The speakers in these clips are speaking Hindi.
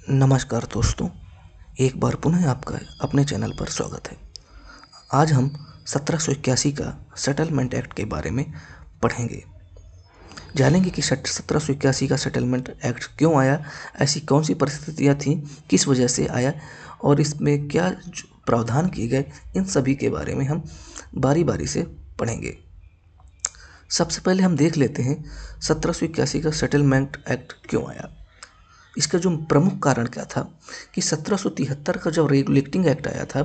नमस्कार दोस्तों, एक बार पुनः आपका अपने चैनल पर स्वागत है। आज हम 1781 का सेटलमेंट एक्ट के बारे में पढ़ेंगे। जानेंगे कि 1781 का सेटलमेंट एक्ट क्यों आया, ऐसी कौन सी परिस्थितियाँ थीं, किस वजह से आया और इसमें क्या प्रावधान किए गए, इन सभी के बारे में हम बारी बारी से पढ़ेंगे। सबसे पहले हम देख लेते हैं 1781 का सेटलमेंट एक्ट क्यों आया। इसका जो प्रमुख कारण क्या था कि 1773 का जब रेगुलेटिंग एक्ट आया था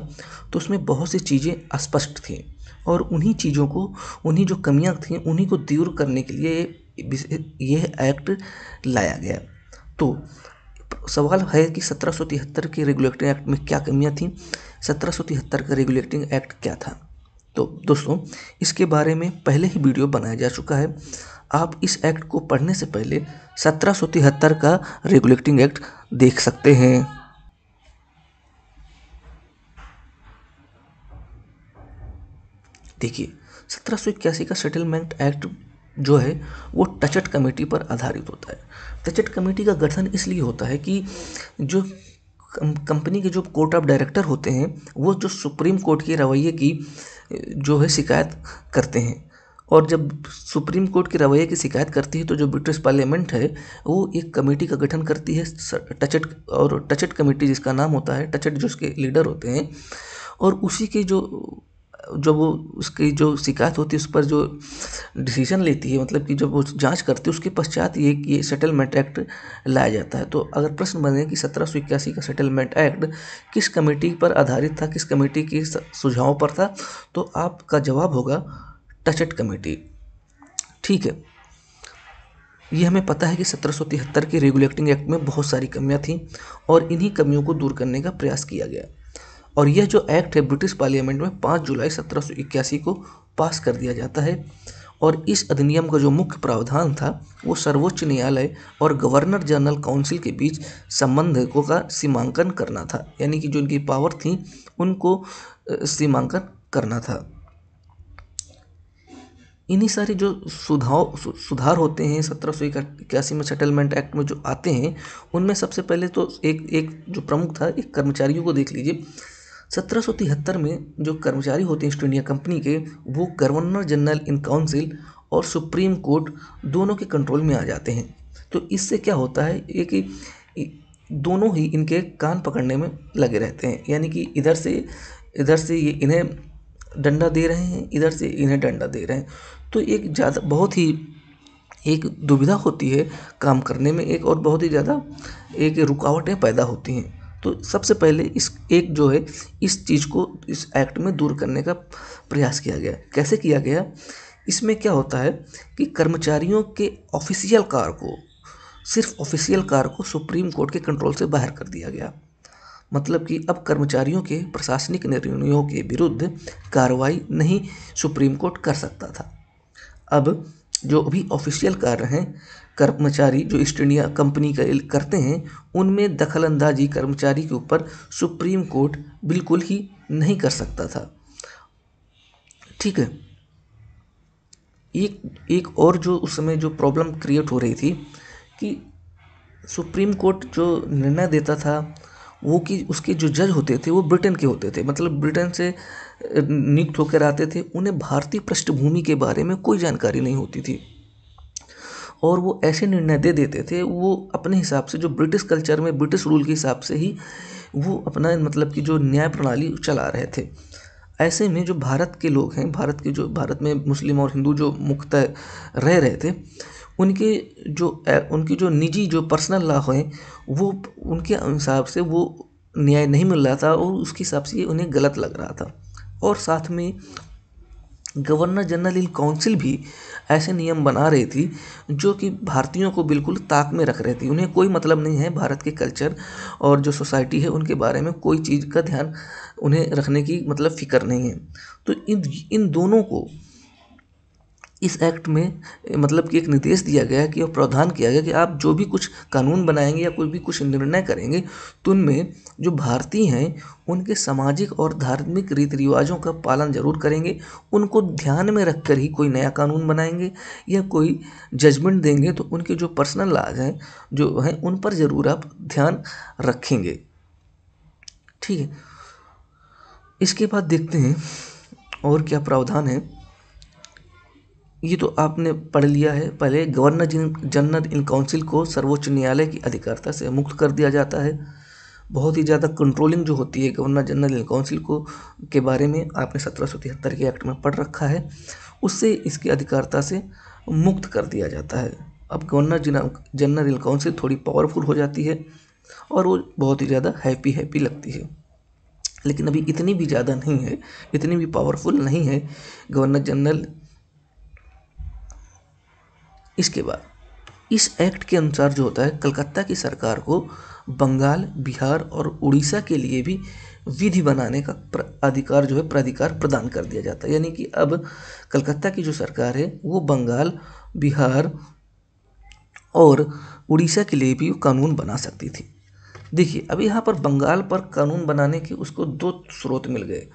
तो उसमें बहुत सी चीज़ें अस्पष्ट थीं और उन्हीं चीज़ों को, उन्हीं जो कमियां थीं, उन्हीं को दूर करने के लिए यह एक्ट लाया गया। तो सवाल है कि 1773 के रेगुलेटिंग एक्ट में क्या कमियां थीं, 1773 का रेगुलेटिंग एक्ट क्या था। तो दोस्तों, इसके बारे में पहले ही वीडियो बनाया जा चुका है। आप इस एक्ट को पढ़ने से पहले 1773 का रेगुलेटिंग एक्ट देख सकते हैं। देखिए, 1781 का सेटलमेंट एक्ट जो है वो टचट कमेटी पर आधारित होता है। टचट कमेटी का गठन इसलिए होता है कि जो कंपनी के जो कोर्ट ऑफ डायरेक्टर होते हैं वो जो सुप्रीम कोर्ट के रवैये की जो है शिकायत करते हैं, और जब सुप्रीम कोर्ट के रवैये की शिकायत करती है तो जो ब्रिटिश पार्लियामेंट है वो एक कमेटी का गठन करती है, टचट, और टचट कमेटी जिसका नाम होता है, टचट जो उसके लीडर होते हैं, और उसी के जो वो उसकी जो शिकायत होती है उस पर जो डिसीजन लेती है, मतलब कि जब वो जांच करती है उसके पश्चात ये सेटलमेंट एक्ट लाया जाता है। तो अगर प्रश्न बने कि 1781 का सेटलमेंट एक्ट किस कमेटी पर आधारित था, किस कमेटी के सुझाव पर था, तो आपका जवाब होगा टचट कमेटी। ठीक है, ये हमें पता है कि 1773 के रेगुलेटिंग एक्ट में बहुत सारी कमियां थीं और इन्हीं कमियों को दूर करने का प्रयास किया गया, और यह जो एक्ट है ब्रिटिश पार्लियामेंट में 5 जुलाई 1781 को पास कर दिया जाता है। और इस अधिनियम का जो मुख्य प्रावधान था वो सर्वोच्च न्यायालय और गवर्नर जनरल काउंसिल के बीच संबंधों का सीमांकन करना था, यानी कि जो इनकी पावर थी उनको सीमांकन करना था। इन्हीं सारे जो सुधार होते हैं 1781 में सेटलमेंट एक्ट में जो आते हैं, उनमें सबसे पहले तो एक एक जो प्रमुख था, एक कर्मचारियों को देख लीजिए। 1773 में जो कर्मचारी होते हैं ईस्ट इंडिया कंपनी के, वो गवर्नर जनरल इन काउंसिल और सुप्रीम कोर्ट दोनों के कंट्रोल में आ जाते हैं। तो इससे क्या होता है, दोनों ही इनके कान पकड़ने में लगे रहते हैं, यानी कि इधर से ये इन्हें डंडा दे रहे हैं, इधर से इन्हें डंडा दे रहे हैं। तो एक ज़्यादा बहुत ही एक दुविधा होती है काम करने में, एक और बहुत ही ज़्यादा एक रुकावटें पैदा होती हैं। तो सबसे पहले इस एक जो है इस चीज़ को इस एक्ट में दूर करने का प्रयास किया गया। कैसे किया गया, इसमें क्या होता है कि कर्मचारियों के ऑफिशियल कार को, सिर्फ ऑफिशियल कार को सुप्रीम कोर्ट के कंट्रोल से बाहर कर दिया गया। मतलब कि अब कर्मचारियों के प्रशासनिक निर्णयों के विरुद्ध कार्रवाई नहीं सुप्रीम कोर्ट कर सकता था। अब जो भी ऑफिशियल कार्य हैं कर्मचारी जो ईस्ट इंडिया कंपनी का करते हैं, उनमें दखल अंदाजी कर्मचारी के ऊपर सुप्रीम कोर्ट बिल्कुल ही नहीं कर सकता था। ठीक है, एक और जो उस समय जो प्रॉब्लम क्रिएट हो रही थी कि सुप्रीम कोर्ट जो निर्णय देता था वो कि उसके जो जज होते थे वो ब्रिटेन के होते थे, मतलब ब्रिटेन से नियुक्त होकर आते थे। उन्हें भारतीय पृष्ठभूमि के बारे में कोई जानकारी नहीं होती थी और वो ऐसे निर्णय दे देते थे, वो अपने हिसाब से जो ब्रिटिश कल्चर में ब्रिटिश रूल के हिसाब से ही वो अपना मतलब कि जो न्याय प्रणाली चला रहे थे। ऐसे में जो भारत के लोग हैं, भारत में मुस्लिम और हिंदू जो मुख्यतः रह रहे थे, उनकी जो निजी जो पर्सनल लॉ हैं वो उनके हिसाब से वो न्याय नहीं मिल रहा था और उसके हिसाब से ये उन्हें गलत लग रहा था। और साथ में गवर्नर जनरल इन काउंसिल भी ऐसे नियम बना रही थी जो कि भारतीयों को बिल्कुल ताक में रख रही थी। उन्हें कोई मतलब नहीं है भारत के कल्चर और जो सोसाइटी है उनके बारे में कोई चीज़ का ध्यान उन्हें रखने की मतलब फिक्र नहीं है। तो इन दोनों को इस एक्ट में मतलब कि एक निर्देश दिया गया कि और प्रावधान किया गया कि आप जो भी कुछ कानून बनाएंगे या कोई भी कुछ निर्णय करेंगे तो उनमें जो भारतीय हैं उनके सामाजिक और धार्मिक रीति रिवाजों का पालन जरूर करेंगे, उनको ध्यान में रखकर ही कोई नया कानून बनाएंगे या कोई जजमेंट देंगे तो उनके जो पर्सनल लॉज हैं जो हैं उन पर ज़रूर आप ध्यान रखेंगे। ठीक है, इसके बाद देखते हैं और क्या प्रावधान है। ये तो आपने पढ़ लिया है। पहले गवर्नर जनरल इन काउंसिल को सर्वोच्च न्यायालय की अधिकारिता से मुक्त कर दिया जाता है। बहुत ही ज़्यादा कंट्रोलिंग जो होती है गवर्नर जनरल इन काउंसिल को के बारे में आपने 1773 के एक्ट में पढ़ रखा है, उससे इसकी अधिकारिता से मुक्त कर दिया जाता है। अब गवर्नर जनरल इन काउंसिल थोड़ी पावरफुल हो जाती है और वो बहुत ही ज़्यादा हैप्पी लगती है, लेकिन अभी इतनी भी ज़्यादा नहीं है, इतनी भी पावरफुल नहीं है गवर्नर जनरल। इसके बाद इस एक्ट के अनुसार जो होता है कलकत्ता की सरकार को बंगाल, बिहार और उड़ीसा के लिए भी विधि बनाने का अधिकार जो है प्राधिकार प्रदान कर दिया जाता है। यानी कि अब कलकत्ता की जो सरकार है वो बंगाल, बिहार और उड़ीसा के लिए भी कानून बना सकती थी। देखिए अब यहाँ पर बंगाल पर कानून बनाने के उसको दो स्रोत मिल गए।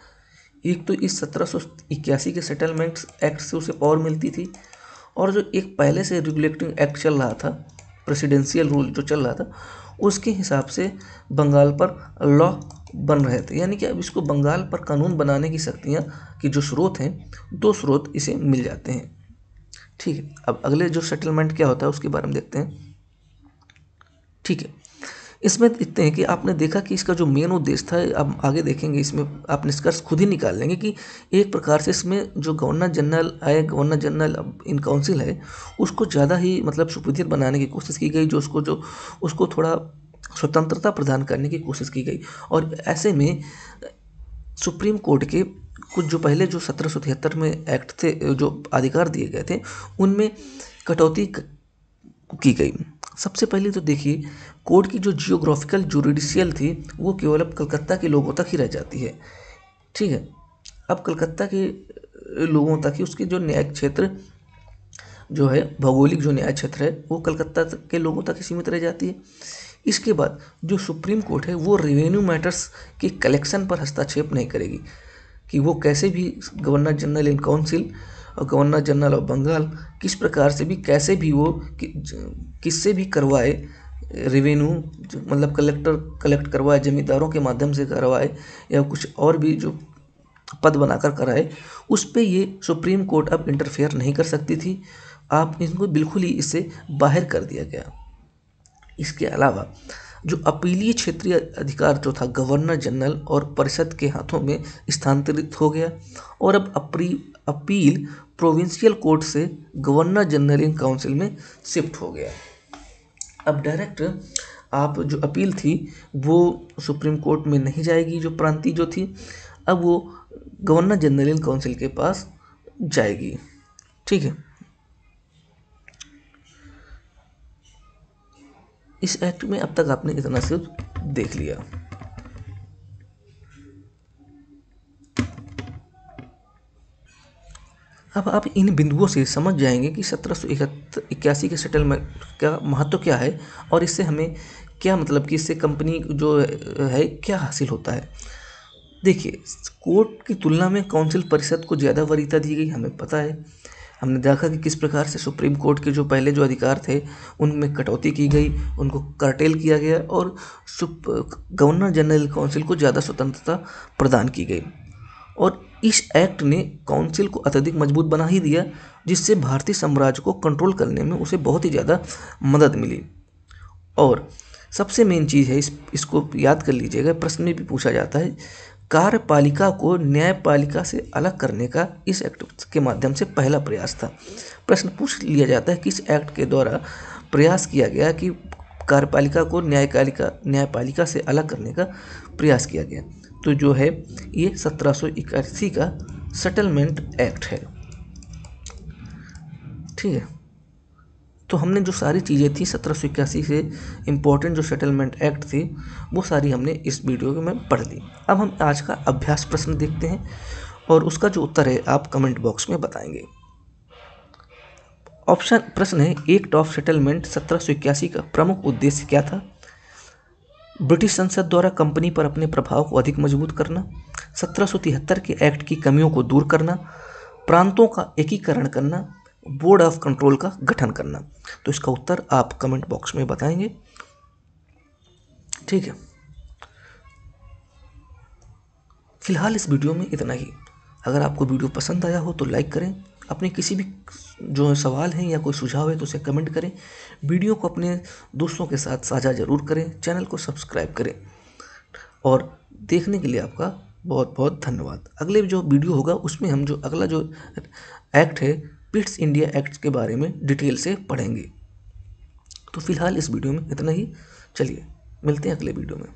एक तो इस 1781 के सेटलमेंट एक्ट से उसे पावर मिलती थी, और जो एक पहले से रेगुलेटिंग एक्ट चल रहा था, प्रेसिडेंशियल रूल जो चल रहा था, उसके हिसाब से बंगाल पर लॉ बन रहे थे। यानी कि अब इसको बंगाल पर कानून बनाने की शक्तियाँ की जो स्रोत हैं, दो स्रोत इसे मिल जाते हैं। ठीक है, अब अगले जो सेटलमेंट क्या होता है उसके बारे में देखते हैं। ठीक है, इसमें इतने हैं कि आपने देखा कि इसका जो मेन उद्देश्य था, अब आगे देखेंगे इसमें आप निष्कर्ष खुद ही निकाल लेंगे कि एक प्रकार से इसमें जो गवर्नर जनरल इन काउंसिल है उसको ज़्यादा ही मतलब सुपीरियर बनाने की कोशिश की गई, उसको थोड़ा स्वतंत्रता प्रदान करने की कोशिश की गई। और ऐसे में सुप्रीम कोर्ट के कुछ जो पहले जो 1773 में एक्ट थे जो अधिकार दिए गए थे उनमें कटौती की गई। सबसे पहले तो देखिए कोर्ट की जो जियोग्राफिकल जुडिशियल थी वो केवल अब कलकत्ता के लोगों तक ही रह जाती है। ठीक है, अब कलकत्ता के लोगों तक ही उसके जो न्यायिक क्षेत्र जो है, भौगोलिक जो न्याय क्षेत्र है वो कलकत्ता के लोगों तक ही सीमित रह जाती है। इसके बाद जो सुप्रीम कोर्ट है वो रेवेन्यू मैटर्स के कलेक्शन पर हस्तक्षेप नहीं करेगी कि वो कैसे भी गवर्नर जनरल इन काउंसिल और गवर्नर जनरल ऑफ बंगाल किस प्रकार से भी कैसे भी वो किससे भी करवाए रेवेन्यू, मतलब कलेक्ट करवाए, जमींदारों के माध्यम से करवाए या कुछ और भी जो पद बनाकर कराए, उस पे ये सुप्रीम कोर्ट अब इंटरफेयर नहीं कर सकती थी। आप इनको बिल्कुल ही इससे बाहर कर दिया गया। इसके अलावा जो अपीलीय क्षेत्रीय अधिकार जो था गवर्नर जनरल और परिषद के हाथों में स्थानांतरित हो गया, और अब अपील प्रोविंशियल कोर्ट से गवर्नर जनरल इन काउंसिल में शिफ्ट हो गया। अब डायरेक्ट आप जो अपील थी वो सुप्रीम कोर्ट में नहीं जाएगी, जो प्रांतीय जो थी अब वो गवर्नर जनरल इन काउंसिल के पास जाएगी। ठीक है, इस एक्ट में अब तक आपने इतना सिर्फ देख लिया। अब आप इन बिंदुओं से समझ जाएंगे कि 1781 के सेटलमेंट का महत्व क्या है और इससे हमें क्या मतलब कि इससे कंपनी जो है क्या हासिल होता है। देखिए कोर्ट की तुलना में काउंसिल परिषद को ज़्यादा वरीयता दी गई, हमें पता है। हमने देखा कि किस प्रकार से सुप्रीम कोर्ट के जो पहले जो अधिकार थे उनमें कटौती की गई, उनको कर्टेल किया गया और गवर्नर जनरल काउंसिल को ज़्यादा स्वतंत्रता प्रदान की गई। और इस एक्ट ने काउंसिल को अत्यधिक मजबूत बना ही दिया, जिससे भारतीय साम्राज्य को कंट्रोल करने में उसे बहुत ही ज़्यादा मदद मिली। और सबसे मेन चीज़ है, इसको याद कर लीजिएगा, प्रश्न में भी पूछा जाता है, कार्यपालिका को न्यायपालिका से अलग करने का इस एक्ट के माध्यम से पहला प्रयास था। प्रश्न पूछ लिया जाता है किस एक्ट के द्वारा प्रयास किया गया कि कार्यपालिका को न्यायपालिका से अलग करने का प्रयास किया गया। तो जो है ये 1781 का सेटलमेंट एक्ट है। ठीक है, तो हमने जो सारी चीज़ें थी 1781 से इम्पोर्टेंट जो सेटलमेंट एक्ट थी वो सारी हमने इस वीडियो में पढ़ ली। अब हम आज का अभ्यास प्रश्न देखते हैं और उसका जो उत्तर है आप कमेंट बॉक्स में बताएंगे। ऑप्शन प्रश्न है, एक्ट ऑफ सेटलमेंट 1781 का प्रमुख उद्देश्य क्या था? ब्रिटिश संसद द्वारा कंपनी पर अपने प्रभाव को अधिक मजबूत करना, 1773 के एक्ट की कमियों को दूर करना, प्रांतों का एकीकरण करना, बोर्ड ऑफ कंट्रोल का गठन करना। तो इसका उत्तर आप कमेंट बॉक्स में बताएंगे। ठीक है, फिलहाल इस वीडियो में इतना ही। अगर आपको वीडियो पसंद आया हो तो लाइक करें, अपने किसी भी जो सवाल हैं या कोई सुझाव है तो उसे कमेंट करें, वीडियो को अपने दोस्तों के साथ साझा जरूर करें, चैनल को सब्सक्राइब करें और देखने के लिए आपका बहुत बहुत धन्यवाद। अगले जो वीडियो होगा उसमें हम जो अगला जो एक्ट है पिट्स इंडिया एक्ट के बारे में डिटेल से पढ़ेंगे। तो फिलहाल इस वीडियो में इतना ही, चलिए मिलते हैं अगले वीडियो में।